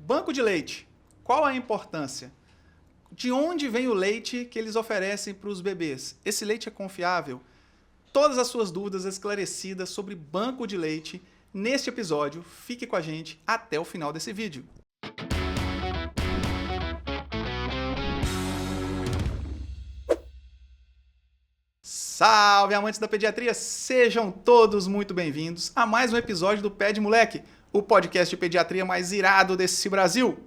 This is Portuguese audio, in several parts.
Banco de leite. Qual a importância? De onde vem o leite que eles oferecem para os bebês? Esse leite é confiável? Todas as suas dúvidas esclarecidas sobre banco de leite neste episódio. Fique com a gente até o final desse vídeo. Salve, amantes da pediatria! Sejam todos muito bem-vindos a mais um episódio do Pé de Moleque, o podcast de pediatria mais irado desse Brasil.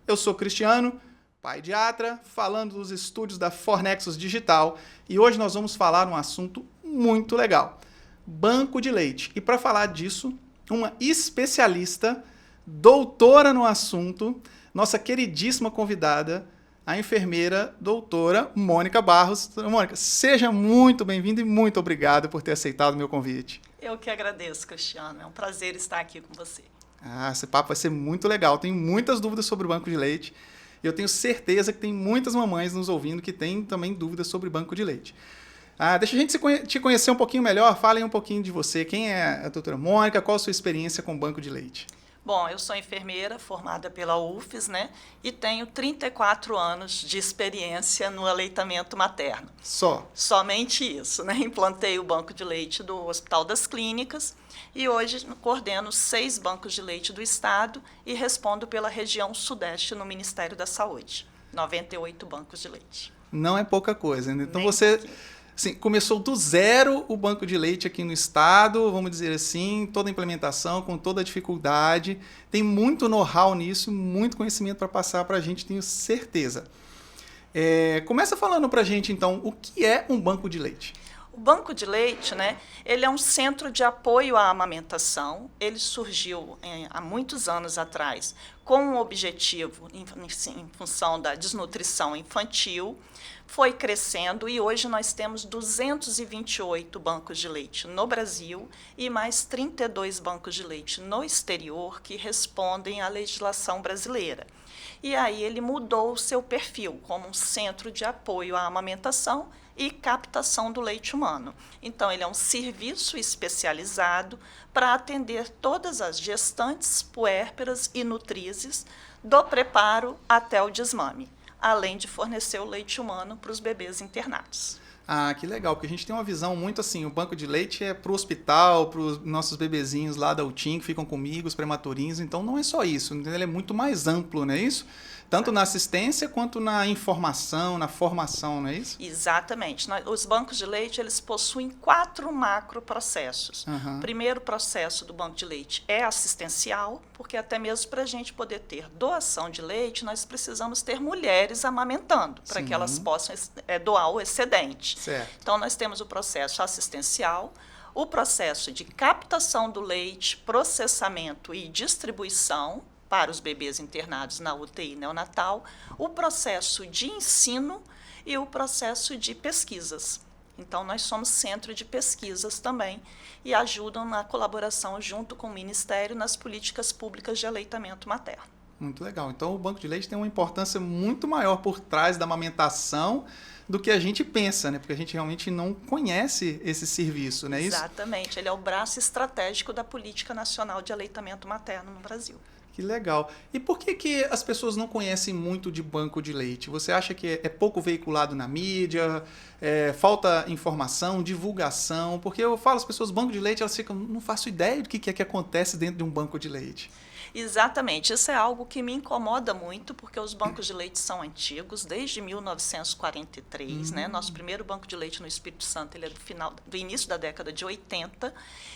Eu sou Cristiano, pediatra, falando dos estúdios da Fornexus Digital, e hoje nós vamos falar um assunto muito legal, banco de leite. E para falar disso, uma especialista, doutora no assunto, nossa queridíssima convidada, a enfermeira doutora Mônica Barros. Mônica, seja muito bem-vinda e muito obrigado por ter aceitado o meu convite. Eu que agradeço, Cristiano. É um prazer estar aqui com você. Esse papo vai ser muito legal. Tenho muitas dúvidas sobre o banco de leite. E eu tenho certeza que tem muitas mamães nos ouvindo que têm também dúvidas sobre banco de leite. Deixa a gente te conhecer um pouquinho melhor. Fale um pouquinho de você. Quem é a doutora Mônica? Qual a sua experiência com banco de leite? Bom, eu sou enfermeira formada pela UFES, né? E tenho 34 anos de experiência no aleitamento materno. Somente isso, né? Implantei o banco de leite do Hospital das Clínicas e hoje coordeno 6 bancos de leite do estado e respondo pela região sudeste no Ministério da Saúde. 98 bancos de leite. Não é pouca coisa, né? Então Nem você... pouquinho. Sim, começou do zero o banco de leite aqui no estado, vamos dizer assim, toda a implementação, com toda a dificuldade. Tem muito know-how nisso, muito conhecimento para passar para a gente, tenho certeza. Começa falando para a gente, então, o que é um banco de leite? O banco de leite, né, ele é um centro de apoio à amamentação. Ele surgiu há muitos anos atrás com um objetivo em função da desnutrição infantil. Foi crescendo e hoje nós temos 228 bancos de leite no Brasil e mais 32 bancos de leite no exterior que respondem à legislação brasileira. E aí ele mudou o seu perfil como um centro de apoio à amamentação e captação do leite humano. Então, ele é um serviço especializado para atender todas as gestantes, puérperas e nutrizes, do preparo até o desmame, além de fornecer o leite humano para os bebês internados. Que legal, porque a gente tem uma visão muito assim, o banco de leite é para o hospital, para os nossos bebezinhos lá da UTIM que ficam comigo, os prematurinhos, então não é só isso, ele é muito mais amplo, não é isso? Tanto na assistência quanto na informação, na formação, não é isso? Exatamente. Os bancos de leite, eles possuem 4 macroprocessos. O primeiro processo do banco de leite é assistencial, porque até mesmo para a gente poder ter doação de leite, nós precisamos ter mulheres amamentando, para que elas possam doar o excedente. Certo. Então, nós temos o processo assistencial, o processo de captação do leite, processamento e distribuição para os bebês internados na UTI neonatal, o processo de ensino e o processo de pesquisas. Então, nós somos centro de pesquisas também e ajudam na colaboração junto com o Ministério nas políticas públicas de aleitamento materno. Muito legal. Então, o banco de leite tem uma importância muito maior por trás da amamentação do que a gente pensa, né? Porque a gente realmente não conhece esse serviço, não é isso? Exatamente. Ele é o braço estratégico da Política Nacional de Aleitamento Materno no Brasil. Que legal. E por que as pessoas não conhecem muito de banco de leite? Você acha que é pouco veiculado na mídia, falta informação, divulgação? Porque eu falo, as pessoas, banco de leite, elas ficam, não faço ideia do que é que acontece dentro de um banco de leite. Exatamente, isso é algo que me incomoda muito, porque os bancos de leite são antigos, desde 1943, né? Nosso primeiro banco de leite no Espírito Santo, ele é do início da década de 80,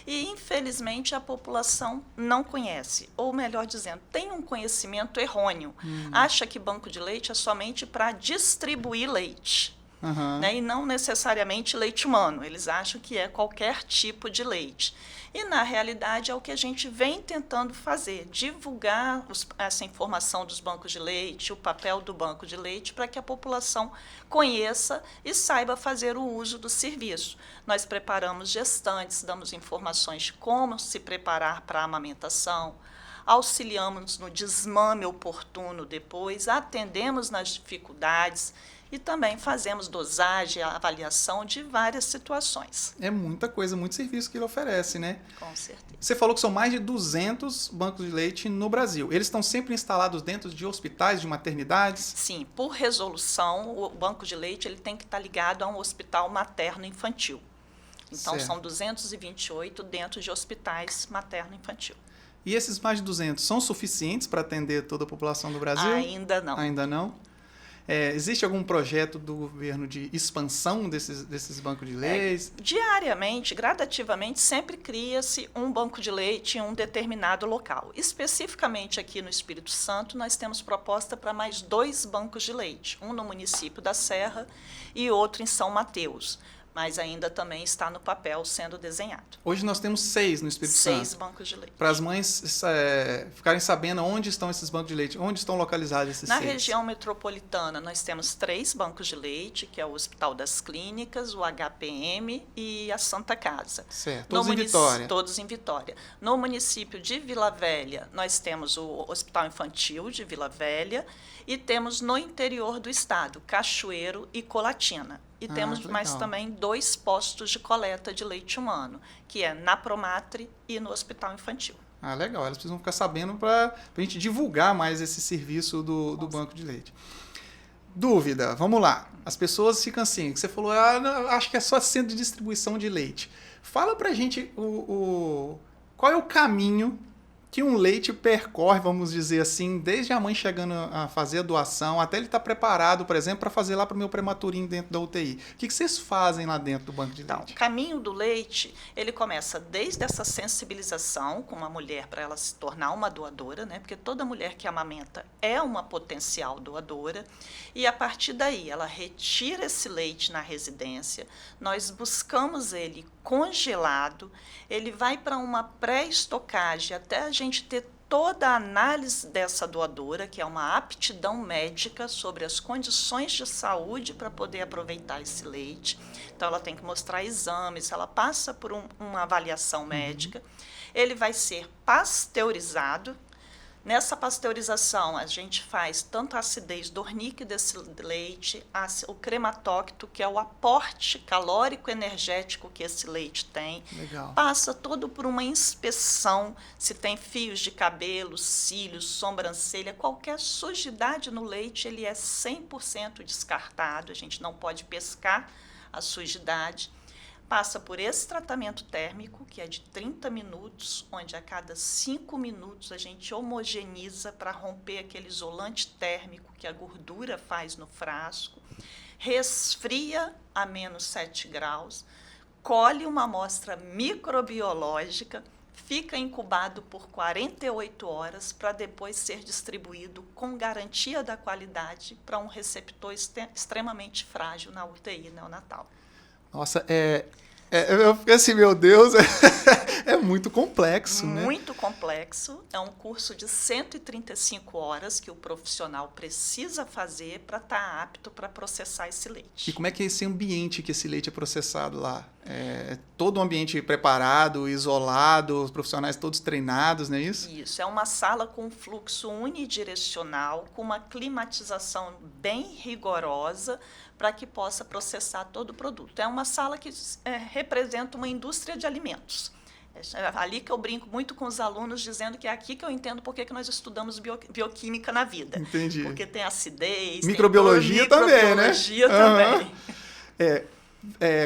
e infelizmente a população não conhece, ou melhor dizendo, tem um conhecimento errôneo, acha que banco de leite é somente para distribuir leite. Né? E não necessariamente leite humano, eles acham que é qualquer tipo de leite. E, na realidade, é o que a gente vem tentando fazer, divulgar essa informação dos bancos de leite, o papel do banco de leite, para que a população conheça e saiba fazer o uso do serviço. Nós preparamos gestantes, damos informações de como se preparar para a amamentação, auxiliamos no desmame oportuno depois, atendemos nas dificuldades, E também fazemos dosagem, avaliação de várias situações. É muita coisa, muito serviço que ele oferece, né? Com certeza. Você falou que são mais de 200 bancos de leite no Brasil. Eles estão sempre instalados dentro de hospitais, de maternidades? Sim, por resolução, o banco de leite ele tem que estar ligado a um hospital materno-infantil. Então, Certo. são 228 dentro de hospitais materno-infantil. E esses mais de 200 são suficientes para atender toda a população do Brasil? Ainda não. Ainda não? Existe algum projeto do governo de expansão desses bancos de leite? Diariamente, gradativamente, sempre cria-se um banco de leite em um determinado local. Especificamente aqui no Espírito Santo, nós temos proposta para mais 2 bancos de leite, um no município da Serra e outro em São Mateus, mas ainda também está no papel sendo desenhado. Hoje nós temos 6 no Espírito Santo. 6 bancos de leite. Para as mães ficarem sabendo onde estão esses bancos de leite, onde estão localizados esses 6. Na região metropolitana, nós temos 3 bancos de leite, que é o Hospital das Clínicas, o HPM e a Santa Casa. Certo, todos em Vitória. Todos em Vitória. No município de Vila Velha, nós temos o Hospital Infantil de Vila Velha e temos no interior do estado, Cachoeiro e Colatina. E temos mais também 2 postos de coleta de leite humano, que é na Promatre e no Hospital Infantil. Ah, legal. Elas precisam ficar sabendo para a gente divulgar mais esse serviço do banco de leite. Dúvida, vamos lá. As pessoas ficam assim, que você falou, não, acho que é só centro de distribuição de leite. Fala para a gente qual é o caminho que um leite percorre, vamos dizer assim, desde a mãe chegando a fazer a doação, até ele estar preparado, por exemplo, para fazer lá para o meu prematurinho dentro da UTI. O que vocês fazem lá dentro do banco de leite? Então, o caminho do leite, ele começa desde essa sensibilização com uma mulher para ela se tornar uma doadora, né? Porque toda mulher que amamenta é uma potencial doadora, e a partir daí ela retira esse leite na residência, nós buscamos ele congelado, ele vai para uma pré-estocagem até a gente ter toda a análise dessa doadora, que é uma aptidão médica sobre as condições de saúde para poder aproveitar esse leite. Então, ela tem que mostrar exames, ela passa por uma avaliação médica, ele vai ser pasteurizado. Nessa pasteurização, a gente faz tanto a acidez dornique desse leite, o crematócito, que é o aporte calórico energético que esse leite tem. Legal. Passa todo por uma inspeção, se tem fios de cabelo, cílios, sobrancelha, qualquer sujidade no leite, ele é 100% descartado, a gente não pode pescar a sujidade. Passa por esse tratamento térmico, que é de 30 minutos, onde a cada 5 minutos a gente homogeneiza para romper aquele isolante térmico que a gordura faz no frasco, resfria a menos 7 graus, colhe uma amostra microbiológica, fica incubado por 48 horas para depois ser distribuído com garantia da qualidade para um receptor extremamente frágil na UTI neonatal. Nossa, eu fiquei assim, meu Deus, é muito complexo, né? Muito complexo. É um curso de 135 horas que o profissional precisa fazer para estar apto para processar esse leite. E como é que é esse ambiente que esse leite é processado lá? É todo um ambiente preparado, isolado, os profissionais todos treinados, não é isso? Isso, é uma sala com fluxo unidirecional, com uma climatização bem rigorosa, para que possa processar todo o produto. É uma sala que representa uma indústria de alimentos. É ali que eu brinco muito com os alunos, dizendo que é aqui que eu entendo por que nós estudamos bioquímica na vida. Entendi. Porque tem acidez, microbiologia também, né? Microbiologia também.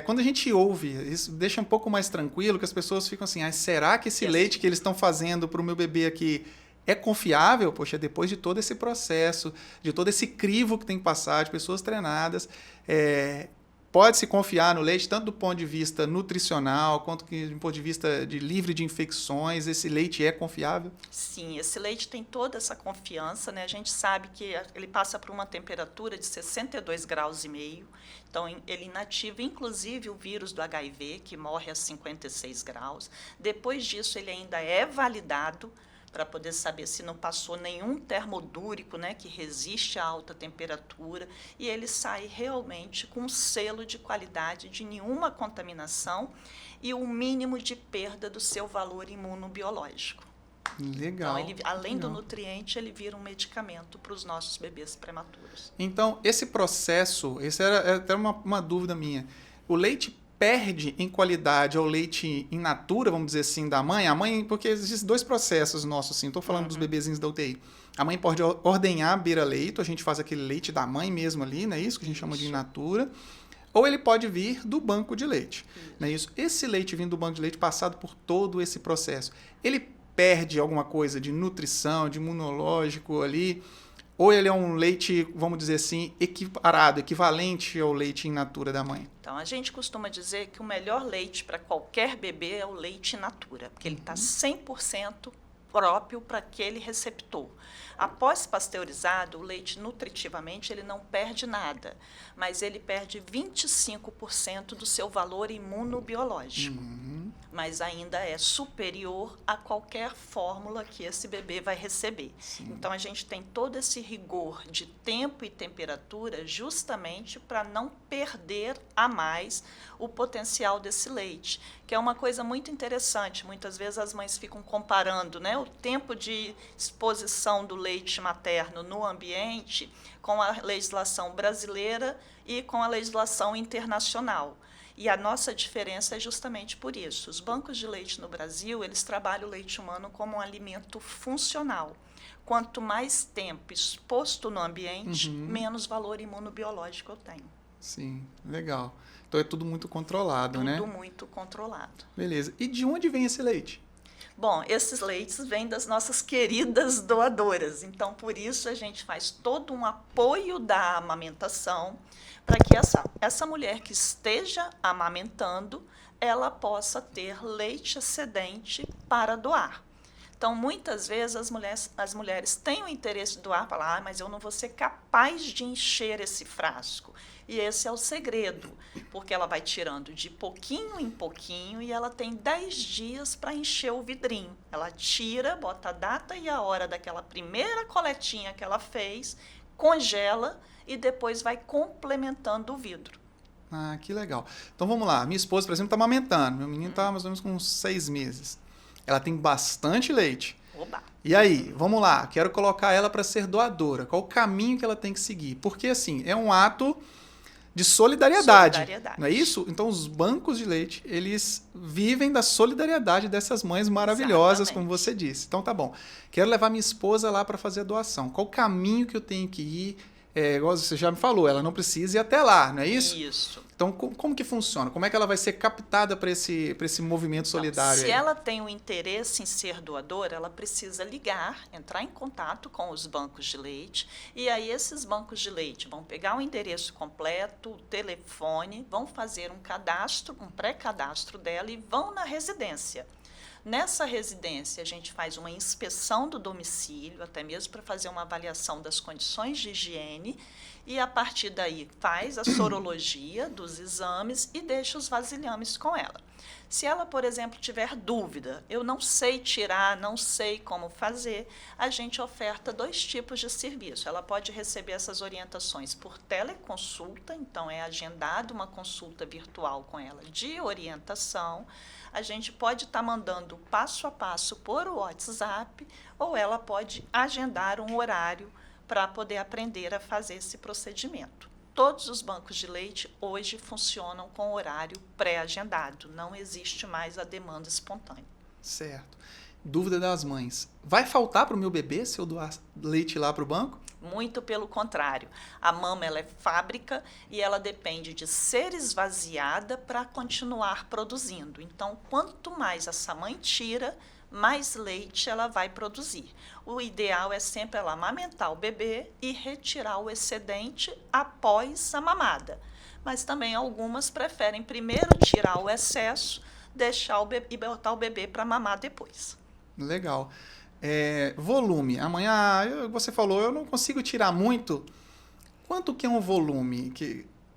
Quando a gente ouve, isso deixa um pouco mais tranquilo, que as pessoas ficam assim, será que esse leite que eles estão fazendo para o meu bebê aqui é confiável? Poxa, depois de todo esse processo, de todo esse crivo que tem que passar, de pessoas treinadas, pode-se confiar no leite, tanto do ponto de vista nutricional, quanto do ponto de vista de livre de infecções, esse leite é confiável? Sim, esse leite tem toda essa confiança, né? A gente sabe que ele passa por uma temperatura de 62 graus e meio, então ele inativa inclusive o vírus do HIV, que morre a 56 graus. Depois disso, ele ainda é validado para poder saber se não passou nenhum termodúrico, né, que resiste à alta temperatura, e ele sai realmente com um selo de qualidade, de nenhuma contaminação e o mínimo de perda do seu valor imunobiológico. Legal. Então, além do legal. nutriente, ele vira um medicamento para os nossos bebês prematuros. Então, esse processo, essa era até uma dúvida minha. O leite perde em qualidade ao leite in natura, vamos dizer assim, da mãe? A mãe, porque existem dois processos nossos, assim, estou falando dos bebezinhos da UTI. A mãe pode ordenhar beira-leito, a gente faz aquele leite da mãe mesmo ali, não é isso? Que a gente chama de in natura. Ou ele pode vir do banco de leite, não é isso? Esse leite vindo do banco de leite, passado por todo esse processo, ele perde alguma coisa de nutrição, de imunológico ali, ou ele é um leite, vamos dizer assim, equiparado, equivalente ao leite in natura da mãe? Então, a gente costuma dizer que o melhor leite para qualquer bebê é o leite in natura, porque ele está 100% próprio para aquele receptor. Após pasteurizado, o leite nutritivamente ele não perde nada, mas ele perde 25% do seu valor imunobiológico. Mas ainda é superior a qualquer fórmula que esse bebê vai receber. Sim. Então, a gente tem todo esse rigor de tempo e temperatura justamente para não perder a mais o potencial desse leite, que é uma coisa muito interessante. Muitas vezes as mães ficam comparando, né, o tempo de exposição do leite materno no ambiente com a legislação brasileira e com a legislação internacional. E a nossa diferença é justamente por isso. Os bancos de leite no Brasil, eles trabalham o leite humano como um alimento funcional. Quanto mais tempo exposto no ambiente, menos valor imunobiológico eu tenho. Sim, legal. Então é tudo muito controlado, né? Tudo muito controlado. Beleza. E de onde vem esse leite? Bom, esses leites vêm das nossas queridas doadoras. Então, por isso, a gente faz todo um apoio da amamentação para que essa mulher que esteja amamentando, ela possa ter leite excedente para doar. Então, muitas vezes, as mulheres têm o interesse de doar, falar, mas eu não vou ser capaz de encher esse frasco. E esse é o segredo, porque ela vai tirando de pouquinho em pouquinho e ela tem 10 dias para encher o vidrinho. Ela tira, bota a data e a hora daquela primeira coletinha que ela fez, congela e depois vai complementando o vidro. Ah, que legal. Então vamos lá. Minha esposa, por exemplo, está amamentando. Meu menino está mais ou menos com uns 6 meses. Ela tem bastante leite. Oba! E aí, vamos lá. Quero colocar ela para ser doadora. Qual o caminho que ela tem que seguir? Porque, assim, é um ato de solidariedade. Não é isso? Então, os bancos de leite, eles vivem da solidariedade dessas mães maravilhosas, Exatamente. como você disse. Então, tá bom. Quero levar minha esposa lá para fazer a doação. Qual o caminho que eu tenho que ir? Igual você já me falou, ela não precisa ir até lá, não é isso? Isso. Então, como que funciona? Como é que ela vai ser captada para esse movimento solidário? Se aí? ela tem o interesse em ser doadora, ela precisa ligar, entrar em contato com os bancos de leite, e aí esses bancos de leite vão pegar o endereço completo, o telefone, vão fazer um cadastro, um pré-cadastro dela e vão na residência. Nessa residência, a gente faz uma inspeção do domicílio, até mesmo para fazer uma avaliação das condições de higiene, e a partir daí faz a sorologia dos exames e deixa os vasilhames com ela. Se ela, por exemplo, tiver dúvida, eu não sei tirar, não sei como fazer, a gente oferta 2 tipos de serviço. Ela pode receber essas orientações por teleconsulta, então é agendada uma consulta virtual com ela de orientação. A gente pode estar mandando passo a passo por WhatsApp, ou ela pode agendar um horário para poder aprender a fazer esse procedimento. Todos os bancos de leite hoje funcionam com horário pré-agendado, não existe mais a demanda espontânea. Certo. Dúvida das mães. Vai faltar para o meu bebê se eu doar leite lá para o banco? Muito pelo contrário. A mama ela é fábrica e ela depende de ser esvaziada para continuar produzindo. Então, quanto mais essa mãe tira, mais leite ela vai produzir. O ideal é sempre ela amamentar o bebê e retirar o excedente após a mamada. Mas também algumas preferem primeiro tirar o excesso, deixar o bebê, e botar o bebê para mamar depois. Legal. Volume. Amanhã, você falou, eu não consigo tirar muito. Quanto que é um volume?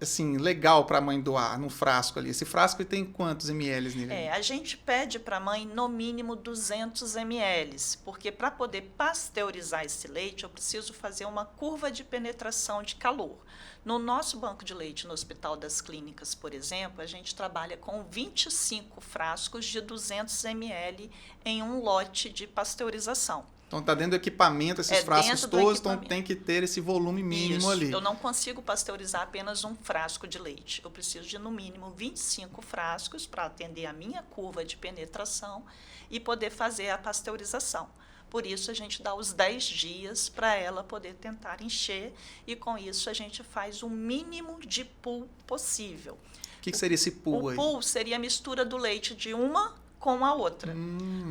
assim, legal para a mãe doar no frasco ali? Esse frasco tem quantos ml nele? A gente pede para a mãe no mínimo 200 ml, porque para poder pasteurizar esse leite, eu preciso fazer uma curva de penetração de calor. No nosso banco de leite no Hospital das Clínicas, por exemplo, a gente trabalha com 25 frascos de 200 ml em um lote de pasteurização. Então está dentro do equipamento, esses frascos todos, então tem que ter esse volume mínimo ali. Eu não consigo pasteurizar apenas um frasco de leite. Eu preciso de, no mínimo, 25 frascos para atender a minha curva de penetração e poder fazer a pasteurização. Por isso, a gente dá os 10 dias para ela poder tentar encher e, com isso, a gente faz o mínimo de pool possível. O que seria esse pool aí? O pool seria a mistura do leite de uma com a outra.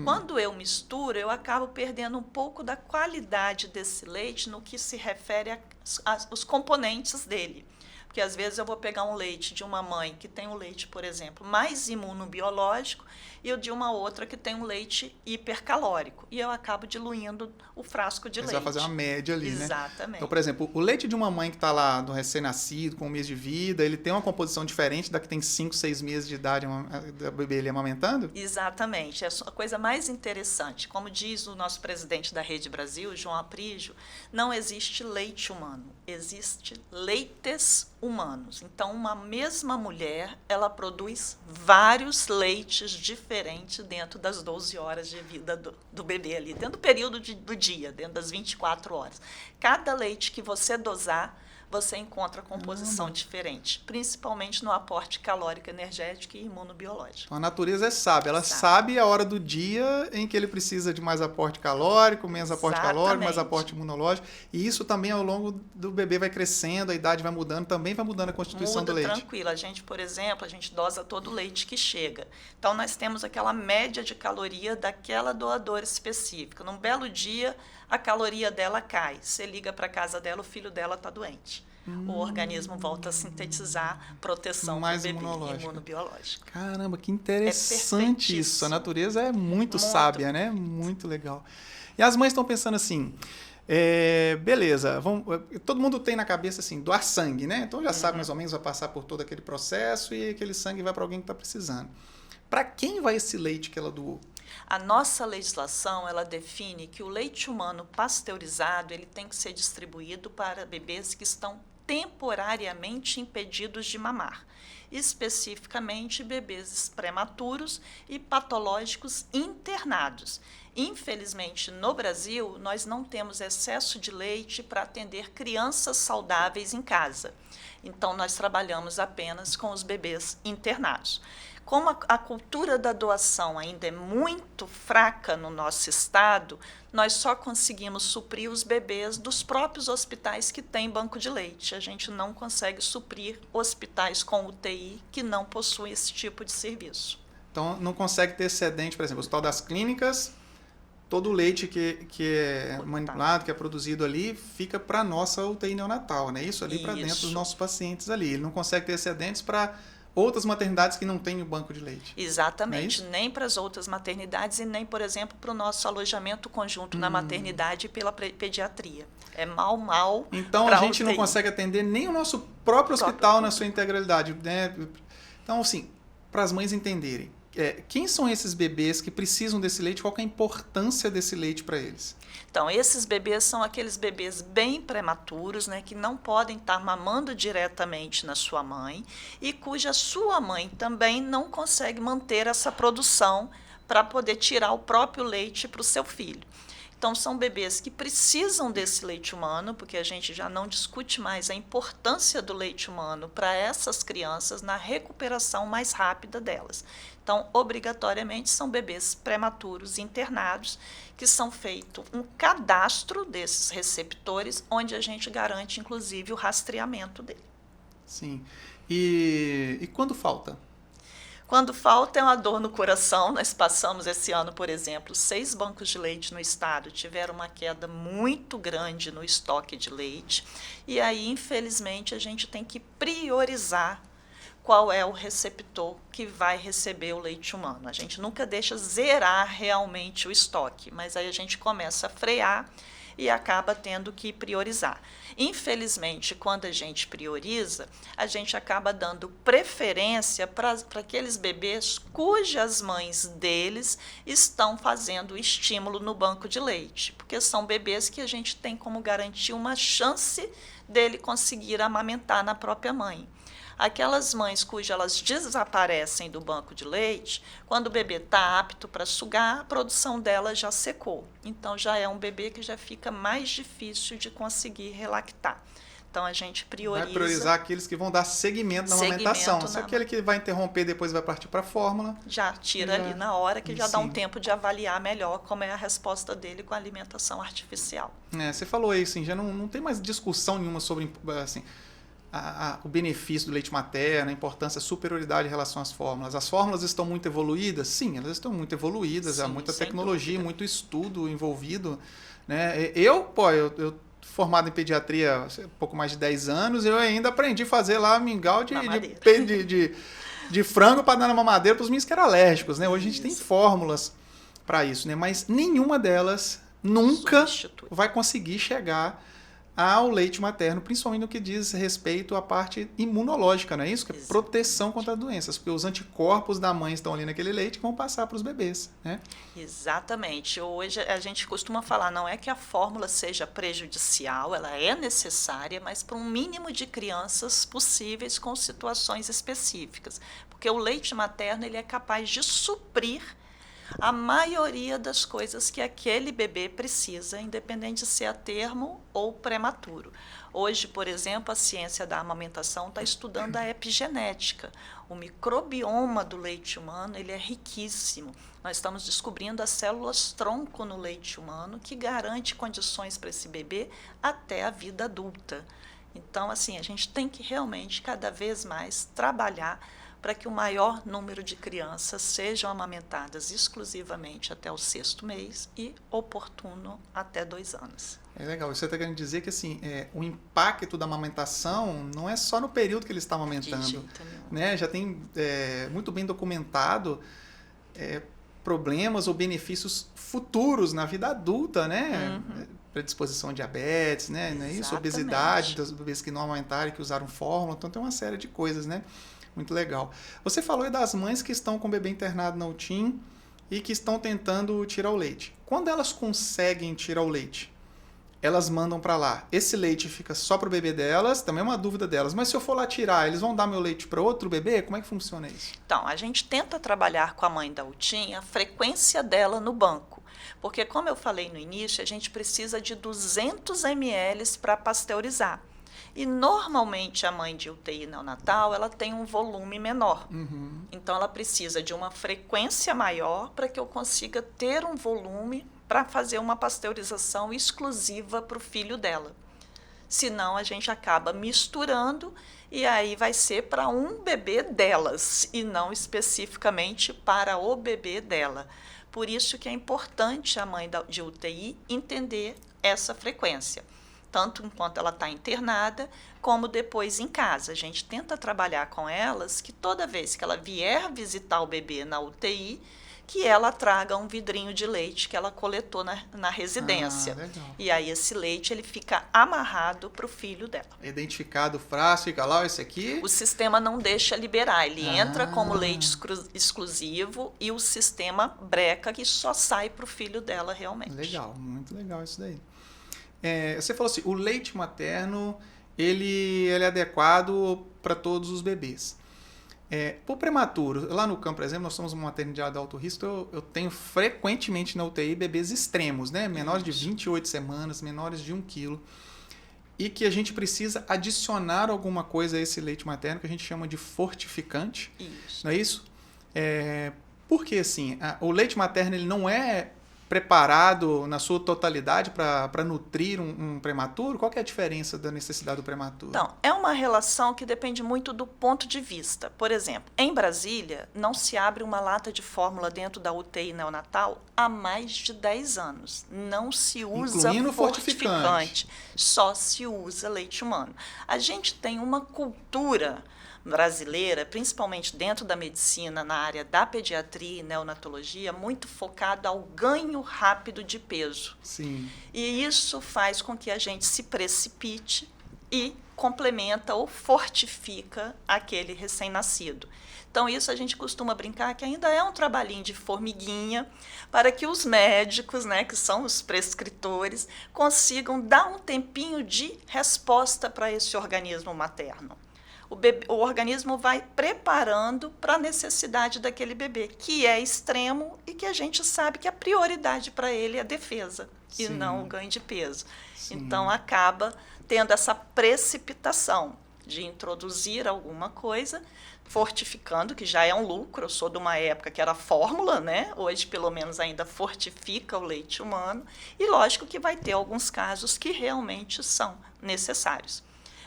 Quando eu misturo, eu acabo perdendo um pouco da qualidade desse leite no que se refere aos componentes dele. Porque, às vezes, eu vou pegar um leite de uma mãe que tem um leite, por exemplo, mais imunobiológico e o de uma outra que tem um leite hipercalórico. E eu acabo diluindo o frasco de leite. Você vai fazer uma média ali, né? Exatamente. Então, por exemplo, o leite de uma mãe que está lá do recém-nascido, com um mês de vida, ele tem uma composição diferente da que tem 5, 6 meses de idade da bebê ele amamentando? Exatamente. É a coisa mais interessante. Como diz o nosso presidente da Rede Brasil, João Aprígio, não existe leite humano, existe leites humanos. Então, uma mesma mulher, ela produz vários leites diferentes dentro das 12 horas de vida do bebê ali, dentro do período do dia, dentro das 24 horas. Cada leite que você dosar, você encontra composição diferente, principalmente no aporte calórico, energético e imunobiológico. Então, a natureza é sábia. Ela sabe a hora do dia em que ele precisa de mais aporte calórico, menos aporte calórico, mais aporte imunológico. E isso também, ao longo do bebê, vai crescendo, a idade vai mudando, também vai mudando a constituição do leite. Tranquilo. A gente, por exemplo, dosa todo o leite que chega. Então, nós temos aquela média de caloria daquela doadora específica. Num belo dia, a caloria dela cai. Você liga para a casa dela, o filho dela está doente. O organismo volta a sintetizar proteção para o bebê, imunobiológica. Caramba, que interessante isso. A natureza é muito sábia, né? Muito legal. E as mães estão pensando assim, beleza, todo mundo tem na cabeça assim, doar sangue, né? Então já sabe mais ou menos, vai passar por todo aquele processo e aquele sangue vai para alguém que está precisando. Para quem vai esse leite que ela doou? A nossa legislação, ela define que o leite humano pasteurizado, ele tem que ser distribuído para bebês que estão temporariamente impedidos de mamar, especificamente bebês prematuros e patológicos internados. Infelizmente, no Brasil, nós não temos excesso de leite para atender crianças saudáveis em casa. Então, nós trabalhamos apenas com os bebês internados. Como a cultura da doação ainda é muito fraca no nosso estado, nós só conseguimos suprir os bebês dos próprios hospitais que têm banco de leite. A gente não consegue suprir hospitais com UTI que não possuem esse tipo de serviço. Então, não consegue ter excedente, por exemplo, o Hospital das Clínicas, todo o leite que é manipulado, que é produzido ali, fica para a nossa UTI neonatal, né? Isso ali para dentro dos nossos pacientes ali. Ele não consegue ter excedentes para outras maternidades que não têm o banco de leite. Exatamente, nem para as outras maternidades e nem, por exemplo, para o nosso alojamento conjunto na maternidade e pela pediatria. É mal. Então, a gente não consegue atender nem o nosso próprio hospital na sua integralidade, né? Então, assim, para as mães entenderem, quem são esses bebês que precisam desse leite? Qual que é a importância desse leite para eles? Então, esses bebês são aqueles bebês bem prematuros, né, que não podem estar mamando diretamente na sua mãe e cuja sua mãe também não consegue manter essa produção para poder tirar o próprio leite para o seu filho. Então, são bebês que precisam desse leite humano, porque a gente já não discute mais a importância do leite humano para essas crianças na recuperação mais rápida delas. Então, obrigatoriamente, são bebês prematuros internados, que são feito um cadastro desses receptores, onde a gente garante, inclusive, o rastreamento dele. Sim. E quando falta? Quando falta é uma dor no coração. Nós passamos esse ano, por exemplo, 6 bancos de leite no estado tiveram uma queda muito grande no estoque de leite. E aí, infelizmente, a gente tem que priorizar qual é o receptor que vai receber o leite humano. A gente nunca deixa zerar realmente o estoque, mas aí a gente começa a frear e acaba tendo que priorizar. Infelizmente, quando a gente prioriza, a gente acaba dando preferência para aqueles bebês cujas mães deles estão fazendo estímulo no banco de leite, porque são bebês que a gente tem como garantir uma chance dele conseguir amamentar na própria mãe. Aquelas mães cujas desaparecem do banco de leite, quando o bebê está apto para sugar, a produção dela já secou. Então, já é um bebê que já fica mais difícil de conseguir relactar. Então, a gente prioriza... Vai priorizar aqueles que vão dar seguimento na amamentação. Se aquele que vai interromper depois vai partir para a fórmula... Já tira ali na hora, que já dá um tempo de avaliar melhor como é a resposta dele com a alimentação artificial. Você falou isso, assim, já não tem mais discussão nenhuma sobre... assim, o benefício do leite materno, a importância, a superioridade em relação às fórmulas. As fórmulas estão muito evoluídas? Sim, elas estão muito evoluídas, há muita tecnologia, muito estudo envolvido. Né? Eu formado em pediatria há pouco mais de 10 anos, eu ainda aprendi a fazer lá mingau de frango para dar na mamadeira para os meninos que eram alérgicos. Né? Hoje a gente tem fórmulas para isso, né? Mas nenhuma delas nunca vai conseguir chegar ao leite materno, principalmente no que diz respeito à parte imunológica, não é isso? Que é proteção contra doenças, porque os anticorpos da mãe estão ali naquele leite que vão passar para os bebês, né? Exatamente. Hoje a gente costuma falar, não é que a fórmula seja prejudicial, ela é necessária, mas para um mínimo de crianças possíveis com situações específicas, porque o leite materno ele é capaz de suprir a maioria das coisas que aquele bebê precisa, independente de ser a termo ou prematuro. Hoje, por exemplo, a ciência da amamentação está estudando a epigenética. O microbioma do leite humano ele é riquíssimo. Nós estamos descobrindo as células-tronco no leite humano, que garante condições para esse bebê até a vida adulta. Então, assim, a gente tem que realmente, cada vez mais, trabalhar para que o maior número de crianças sejam amamentadas exclusivamente até o 6º mês e oportuno até 2 anos. É legal. Você está querendo dizer que assim, o impacto da amamentação não é só no período que ele está amamentando. De jeito nenhum. Né? Já tem muito bem documentado problemas ou benefícios futuros na vida adulta, né? Predisposição a diabetes, né? Não é isso? Obesidade dos bebês que não amamentaram, que usaram fórmula. Então tem uma série de coisas, né? Muito legal. Você falou aí das mães que estão com o bebê internado na UTIM e que estão tentando tirar o leite. Quando elas conseguem tirar o leite, elas mandam para lá. Esse leite fica só para o bebê delas, também é uma dúvida delas. Mas se eu for lá tirar, eles vão dar meu leite para outro bebê? Como é que funciona isso? Então, a gente tenta trabalhar com a mãe da UTIM a frequência dela no banco. Porque, como eu falei no início, a gente precisa de 200 ml para pasteurizar. E, normalmente, a mãe de UTI neonatal, ela tem um volume menor. Então, ela precisa de uma frequência maior para que eu consiga ter um volume para fazer uma pasteurização exclusiva para o filho dela. Senão, a gente acaba misturando e aí vai ser para um bebê delas e não especificamente para o bebê dela. Por isso que é importante a mãe de UTI entender essa frequência, tanto enquanto ela está internada, como depois em casa. A gente tenta trabalhar com elas que toda vez que ela vier visitar o bebê na UTI, que ela traga um vidrinho de leite que ela coletou na residência. Legal. E aí esse leite ele fica amarrado para o filho dela. Identificado o frasco, fica lá, esse aqui. O sistema não deixa liberar, ele entra como leite exclusivo e o sistema breca que só sai para o filho dela realmente. Legal, muito legal isso daí. Você falou assim, o leite materno ele é adequado para todos os bebês. Para o prematuro, lá no campo, por exemplo, nós somos uma maternidade de alto risco, eu tenho frequentemente na UTI bebês extremos, né? Menores de 28 semanas, menores de 1 quilo, e que a gente precisa adicionar alguma coisa a esse leite materno que a gente chama de fortificante. Isso. Não é isso? Porque assim, o leite materno ele não é preparado na sua totalidade para nutrir um prematuro? Qual que é a diferença da necessidade do prematuro? Então, é uma relação que depende muito do ponto de vista. Por exemplo, em Brasília, não se abre uma lata de fórmula dentro da UTI neonatal há mais de 10 anos. Não se usa fortificante, só se usa leite humano. A gente tem uma cultura brasileira, principalmente dentro da medicina, na área da pediatria e neonatologia, muito focada ao ganho rápido de peso. Sim. E isso faz com que a gente se precipite e complementa ou fortifica aquele recém-nascido. Então, isso a gente costuma brincar que ainda é um trabalhinho de formiguinha para que os médicos, né, que são os prescritores, consigam dar um tempinho de resposta para esse organismo materno. O organismo vai preparando para a necessidade daquele bebê, que é extremo e que a gente sabe que a prioridade para ele é a defesa. Sim. E não o ganho de peso. Sim. Então, acaba tendo essa precipitação de introduzir alguma coisa, fortificando, que já é um lucro. Eu sou de uma época que era fórmula, né? Hoje, pelo menos, ainda fortifica o leite humano. E, lógico, que vai ter alguns casos que realmente são necessários.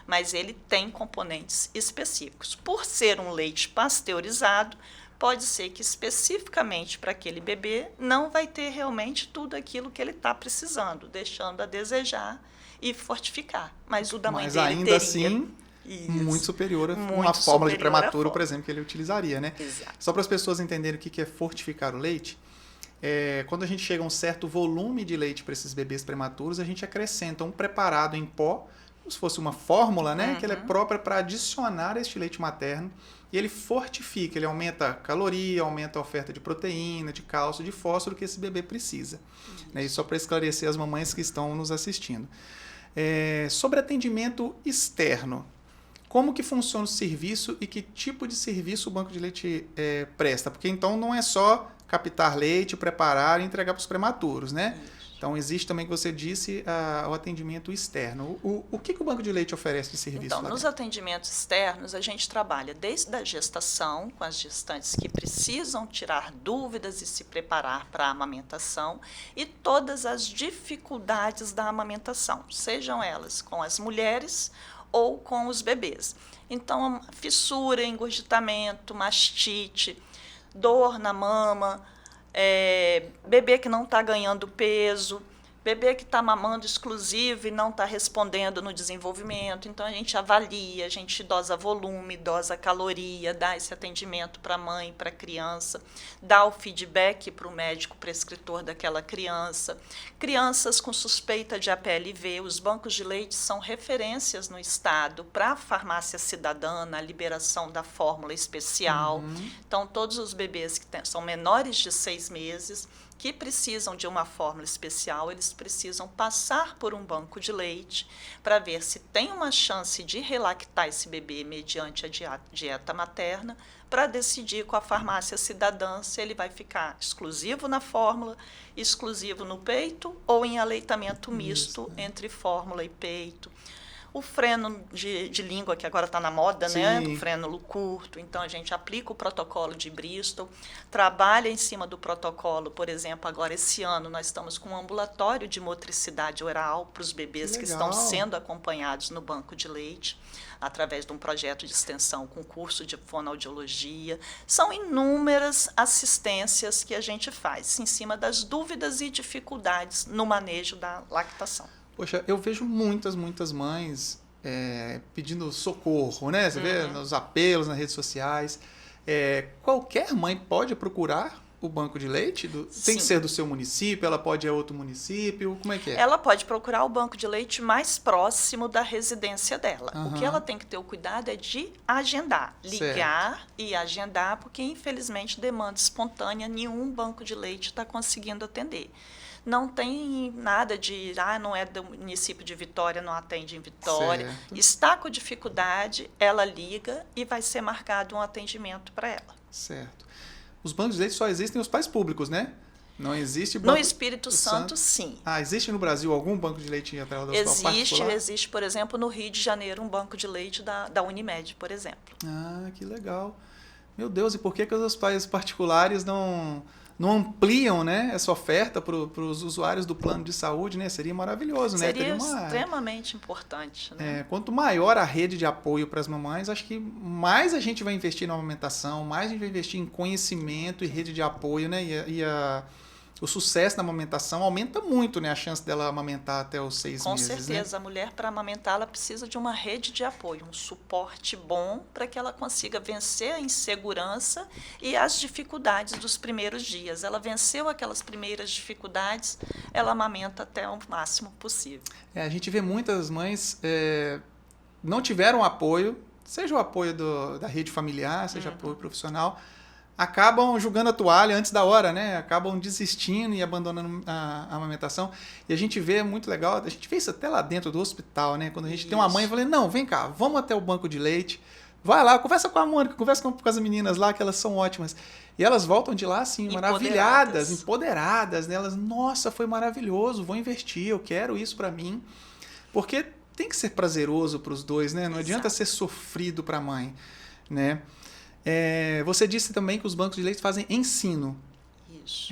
Mas ele tem componentes específicos. Por ser um leite pasteurizado, pode ser que especificamente para aquele bebê não vai ter realmente tudo aquilo que ele está precisando, deixando a desejar e fortificar. Mas o da mãe dele ainda teria... assim, Isso. Muito superior a Muito uma fórmula de superior prematuro, à por exemplo, que ele utilizaria, né? Exato. Só para as pessoas entenderem o que é fortificar o leite, quando a gente chega a um certo volume de leite para esses bebês prematuros, a gente acrescenta um preparado em pó, como se fosse uma fórmula, né? Que ela é própria para adicionar este leite materno, e ele fortifica, ele aumenta a caloria, aumenta a oferta de proteína, de cálcio, de fósforo que esse bebê precisa. Né? E só para esclarecer as mamães que estão nos assistindo. Sobre atendimento externo, como que funciona o serviço e que tipo de serviço o banco de leite presta? Porque então não é só captar leite, preparar e entregar para os prematuros, né? Isso. Então existe também, que você disse, o atendimento externo. O que o banco de leite oferece de serviço? Então, nos atendimentos externos, a gente trabalha desde a gestação, com as gestantes que precisam tirar dúvidas e se preparar para a amamentação, e todas as dificuldades da amamentação, sejam elas com as mulheres ou com os bebês. Então, fissura, engurgitamento, mastite, dor na mama, bebê que não está ganhando peso, bebê que está mamando exclusivo e não está respondendo no desenvolvimento. Então, a gente avalia, a gente dosa volume, dosa caloria, dá esse atendimento para a mãe, para a criança, dá o feedback para o médico prescritor daquela criança. Crianças com suspeita de APLV, os bancos de leite são referências no estado para a farmácia cidadã, na liberação da fórmula especial. Então, todos os bebês que são menores de 6 meses, que precisam de uma fórmula especial, eles precisam passar por um banco de leite para ver se tem uma chance de relactar esse bebê mediante a dieta materna, para decidir com a farmácia cidadã se ele vai ficar exclusivo na fórmula, exclusivo no peito ou em aleitamento misto entre fórmula e peito. O freno de língua, que agora está na moda, né? O freno curto. Então, a gente aplica o protocolo de Bristol, trabalha em cima do protocolo. Por exemplo, agora esse ano nós estamos com um ambulatório de motricidade oral para os bebês que estão sendo acompanhados no banco de leite, através de um projeto de extensão com curso de fonoaudiologia. São inúmeras assistências que a gente faz em cima das dúvidas e dificuldades no manejo da lactação. Poxa, eu vejo muitas mães pedindo socorro, né? Você vê nos apelos, nas redes sociais. Qualquer mãe pode procurar o banco de leite? Tem que ser do seu município? Ela pode ir a outro município? Como é que é? Ela pode procurar o banco de leite mais próximo da residência dela. O que ela tem que ter o cuidado é de agendar, ligar e agendar, porque infelizmente demanda espontânea, nenhum banco de leite está conseguindo atender. Não tem nada de, não é do município de Vitória, não atende em Vitória. Certo. Está com dificuldade, ela liga e vai ser marcado um atendimento para ela. Certo. Os bancos de leite só existem nos pais públicos, né? Não existe banco... No Espírito Santo, sim. Existe no Brasil algum banco de leite atrás do hospital particular? Existe, por exemplo, no Rio de Janeiro, um banco de leite da Unimed, por exemplo. Que legal. Meu Deus, e por que os hospitais particulares não ampliam, né, essa oferta para os usuários do plano de saúde, né? Seria maravilhoso, né? Seria extremamente importante. Né? Quanto maior a rede de apoio para as mamães, acho que mais a gente vai investir na amamentação, mais a gente vai investir em conhecimento e rede de apoio, né? o sucesso da amamentação aumenta muito, né? A chance dela amamentar até os 6 Com meses, certeza, a mulher, para amamentar, ela precisa de uma rede de apoio, um suporte bom para que ela consiga vencer a insegurança e as dificuldades dos primeiros dias. Ela venceu aquelas primeiras dificuldades, ela amamenta até o máximo possível. A gente vê muitas mães não tiveram apoio, seja o apoio da rede familiar, seja apoio profissional, acabam jogando a toalha antes da hora, né? Acabam desistindo e abandonando a amamentação. E a gente vê, muito legal, a gente vê isso até lá dentro do hospital, né? Quando a gente tem uma mãe e fala, não, vem cá, vamos até o banco de leite, vai lá, conversa com a Mônica, conversa com as meninas lá, que elas são ótimas. E elas voltam de lá, assim, maravilhadas, empoderadas, né? Elas, nossa, foi maravilhoso, vou investir, eu quero isso pra mim. Porque tem que ser prazeroso pros dois, né? Não adianta ser sofrido pra mãe, né? Você disse também que os bancos de leite fazem ensino. Isso.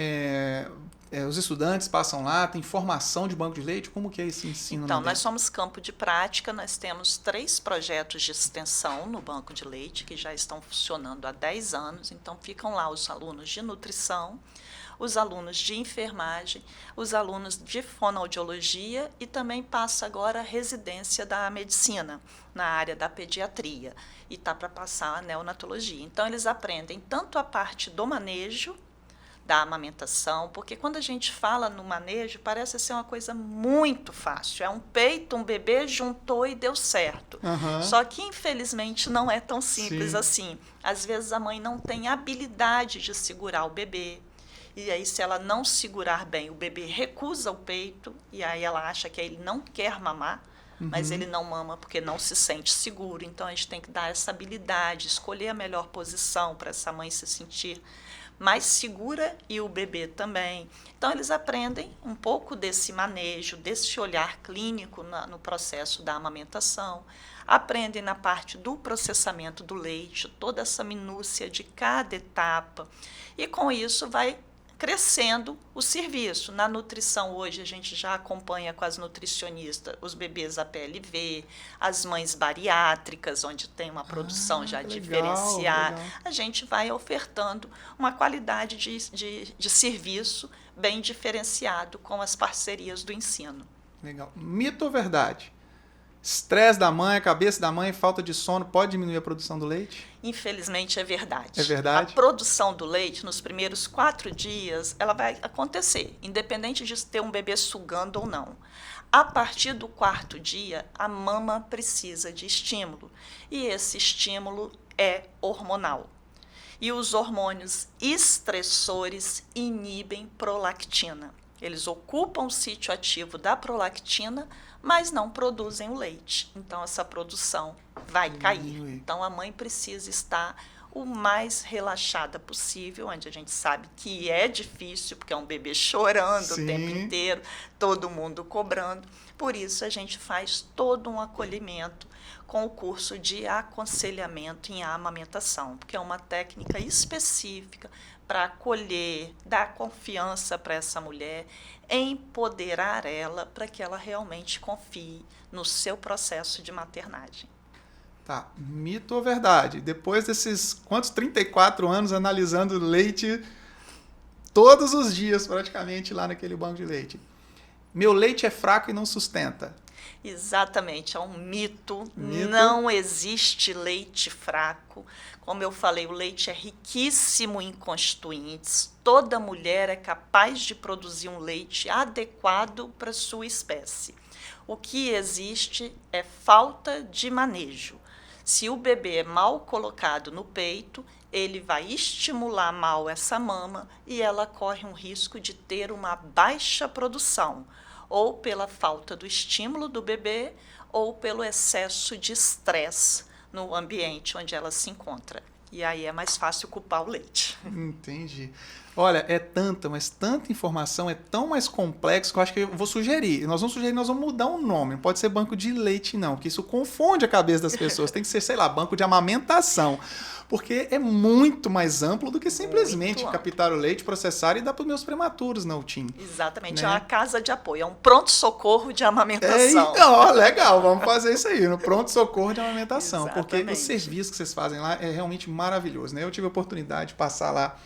Os estudantes passam lá, tem formação de banco de leite. Como que é esse ensino? Então, nós somos campo de prática, nós temos 3 projetos de extensão no banco de leite, que já estão funcionando há 10 anos. Então, ficam lá os alunos de nutrição, os alunos de enfermagem, os alunos de fonoaudiologia e também passa agora a residência da medicina na área da pediatria e está para passar a neonatologia. Então, eles aprendem tanto a parte do manejo da amamentação, porque quando a gente fala no manejo, parece ser uma coisa muito fácil. É um peito, um bebê juntou e deu certo. Só que, infelizmente, não é tão simples assim. Às vezes, a mãe não tem habilidade de segurar o bebê. E aí, se ela não segurar bem, o bebê recusa o peito, e aí ela acha que ele não quer mamar, mas ele não mama porque não se sente seguro. Então, a gente tem que dar essa habilidade, escolher a melhor posição para essa mãe se sentir mais segura e o bebê também. Então, eles aprendem um pouco desse manejo, desse olhar clínico no processo da amamentação, aprendem na parte do processamento do leite, toda essa minúcia de cada etapa, e com isso vai crescendo o serviço. Na nutrição hoje a gente já acompanha com as nutricionistas os bebês APLV, as mães bariátricas, onde tem uma produção já diferenciada. Legal. A gente vai ofertando uma qualidade de serviço bem diferenciado com as parcerias do ensino. Legal. Mito ou verdade? Estresse da mãe, a cabeça da mãe, falta de sono, pode diminuir a produção do leite? Infelizmente, é verdade. É verdade? A produção do leite, nos primeiros 4 dias, ela vai acontecer, independente de ter um bebê sugando ou não. A partir do 4º dia, a mama precisa de estímulo. E esse estímulo é hormonal. E os hormônios estressores inibem prolactina. Eles ocupam o sítio ativo da prolactina, mas não produzem o leite. Então, essa produção vai cair. Então, a mãe precisa estar o mais relaxada possível, onde a gente sabe que é difícil, porque é um bebê chorando o tempo inteiro, todo mundo cobrando. Por isso, a gente faz todo um acolhimento com o curso de aconselhamento em amamentação, porque é uma técnica específica para acolher, dar confiança para essa mulher, empoderar ela para que ela realmente confie no seu processo de maternagem. Tá, mito ou verdade? Depois desses, 34 anos analisando leite todos os dias praticamente lá naquele banco de leite. Meu leite é fraco e não sustenta. Exatamente, é um mito. Não existe leite fraco. Como eu falei, o leite é riquíssimo em constituintes. Toda mulher é capaz de produzir um leite adequado para a sua espécie. O que existe é falta de manejo. Se o bebê é mal colocado no peito, ele vai estimular mal essa mama e ela corre um risco de ter uma baixa produção, ou pela falta do estímulo do bebê, ou pelo excesso de estresse no ambiente onde ela se encontra. E aí é mais fácil culpar o leite. Entendi. Olha, é tanta, mas tanta informação, é tão mais complexo que eu acho que eu vou sugerir. Nós vamos mudar o nome. Não pode ser banco de leite, não, porque isso confunde a cabeça das pessoas. Tem que ser, sei lá, banco de amamentação. Porque é muito mais amplo do que simplesmente captar o leite, processar e dar para os meus prematuros, não, Tim? Exatamente, né? É uma casa de apoio, é um pronto-socorro de amamentação. Então, legal, vamos fazer isso aí, no pronto-socorro de amamentação. Exatamente. Porque o serviço que vocês fazem lá é realmente maravilhoso, né? Eu tive a oportunidade de passar lá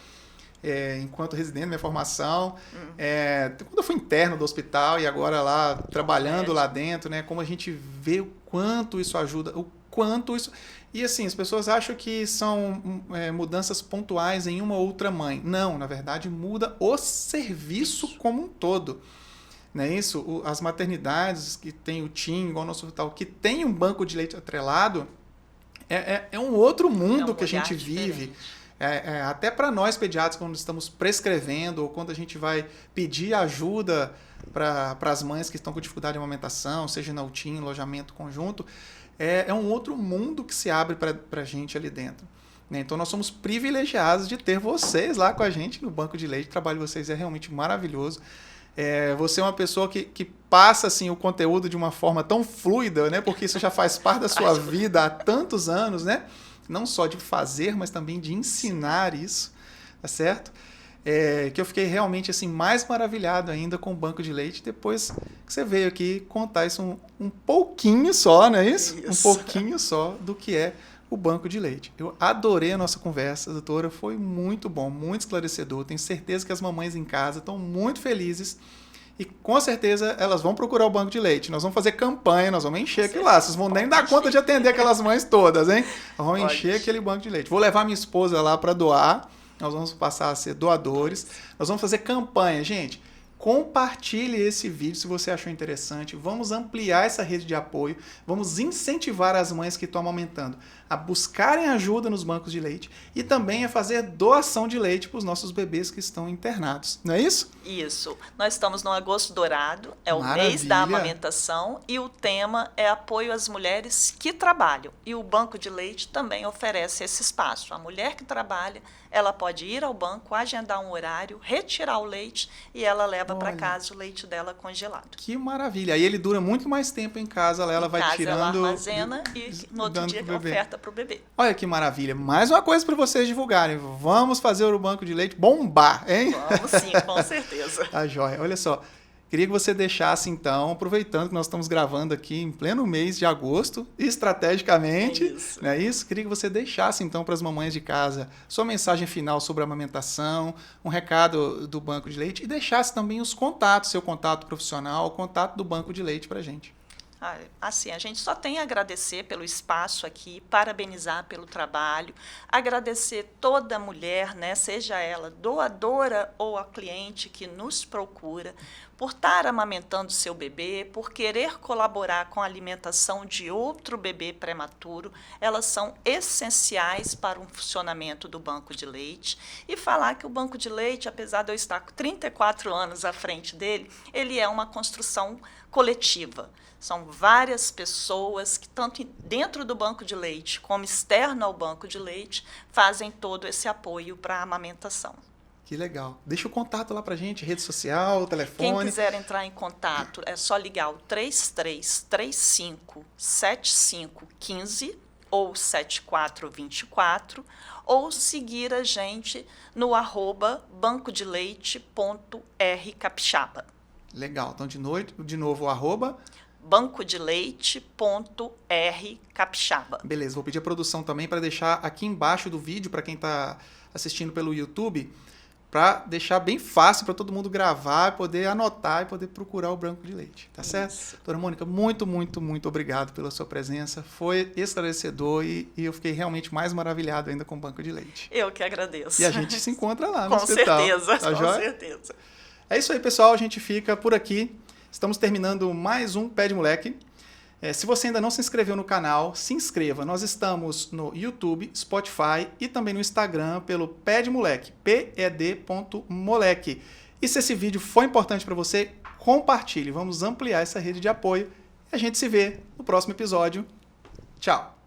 enquanto residente, minha formação. Quando eu fui interno do hospital e agora lá trabalhando lá dentro, né? Como a gente vê o quanto isso ajuda, o quanto isso... E assim, as pessoas acham que são mudanças pontuais em uma ou outra mãe. Não, na verdade, muda o serviço como um todo. Não é isso? As maternidades que tem o TIM, igual o nosso hospital, que tem um banco de leite atrelado, é um outro mundo que a gente vive. Até para nós pediatras, quando estamos prescrevendo ou quando a gente vai pedir ajuda para as mães que estão com dificuldade de amamentação, seja na UTIM, alojamento conjunto, é um outro mundo que se abre para a gente ali dentro. Né? Então nós somos privilegiados de ter vocês lá com a gente no banco de leite. O trabalho de vocês é realmente maravilhoso. Você é uma pessoa que passa assim, o conteúdo de uma forma tão fluida, né? Porque isso já faz parte da sua vida há tantos anos, né? Não só de fazer, mas também de ensinar isso, tá certo? Que eu fiquei realmente assim, mais maravilhado ainda com o banco de leite, depois que você veio aqui contar isso um pouquinho só, não é isso? Um pouquinho só do que é o banco de leite. Eu adorei a nossa conversa, doutora, foi muito bom, muito esclarecedor. Tenho certeza que as mamães em casa estão muito felizes e com certeza elas vão procurar o banco de leite. Nós vamos fazer campanha, nós vamos encher aquilo lá. Vocês vão nem dar conta de atender aquelas mães todas, hein? Vamos encher aquele banco de leite. Vou levar minha esposa lá para doar. Nós vamos passar a ser doadores. Nós vamos fazer campanha. Gente, compartilhe esse vídeo se você achou interessante. Vamos ampliar essa rede de apoio. Vamos incentivar as mães que estão amamentando a buscarem ajuda nos bancos de leite e também a fazer doação de leite para os nossos bebês que estão internados. Não é isso? Isso. Nós estamos no Agosto Dourado, é o mês da amamentação e o tema é apoio às mulheres que trabalham. E o banco de leite também oferece esse espaço. A mulher que trabalha, ela pode ir ao banco, agendar um horário, retirar o leite e ela leva para casa o leite dela congelado. Que maravilha. Aí ele dura muito mais tempo em casa, ela vai tirando... Ela armazena e no outro dia oferta para o bebê. Olha que maravilha. Mais uma coisa para vocês divulgarem. Vamos fazer o banco de leite bombar, hein? Vamos sim, com certeza. Tá joia. Olha só. Queria que você deixasse, então, aproveitando que nós estamos gravando aqui em pleno mês de agosto, estrategicamente, não é isso? Queria que você deixasse, então, para as mamães de casa sua mensagem final sobre a amamentação, um recado do banco de leite e deixasse também os contatos, seu contato profissional, o contato do banco de leite para a gente. Assim, a gente só tem a agradecer pelo espaço aqui, parabenizar pelo trabalho, agradecer toda mulher, né, seja ela doadora ou a cliente que nos procura, por estar amamentando seu bebê, por querer colaborar com a alimentação de outro bebê prematuro. Elas são essenciais para o funcionamento do banco de leite. E falar que o banco de leite, apesar de eu estar com 34 anos à frente dele, ele é uma construção coletiva. São várias pessoas que, tanto dentro do banco de leite como externo ao banco de leite, fazem todo esse apoio para a amamentação. Que legal. Deixa o contato lá pra gente, rede social, telefone. Quem quiser entrar em contato, é só ligar o 33357515 ou 7424 ou seguir a gente no @bancodeleite.rcapixaba. Legal. Então, de novo, o bancodeleite.rcapixaba. Beleza, vou pedir a produção também para deixar aqui embaixo do vídeo, para quem está assistindo pelo YouTube, para deixar bem fácil para todo mundo gravar, poder anotar e poder procurar o banco de leite, tá certo? Doutora Mônica, muito, muito, muito obrigado pela sua presença, foi esclarecedor e eu fiquei realmente mais maravilhado ainda com o banco de leite. Eu que agradeço. E a gente se encontra lá no hospital. Tá com certeza. É isso aí, pessoal, a gente fica por aqui, estamos terminando mais um Pé de Moleque. Se você ainda não se inscreveu no canal, se inscreva. Nós estamos no YouTube, Spotify e também no Instagram pelo Pé de Moleque, ped.moleque. E se esse vídeo foi importante para você, compartilhe. Vamos ampliar essa rede de apoio. E a gente se vê no próximo episódio. Tchau!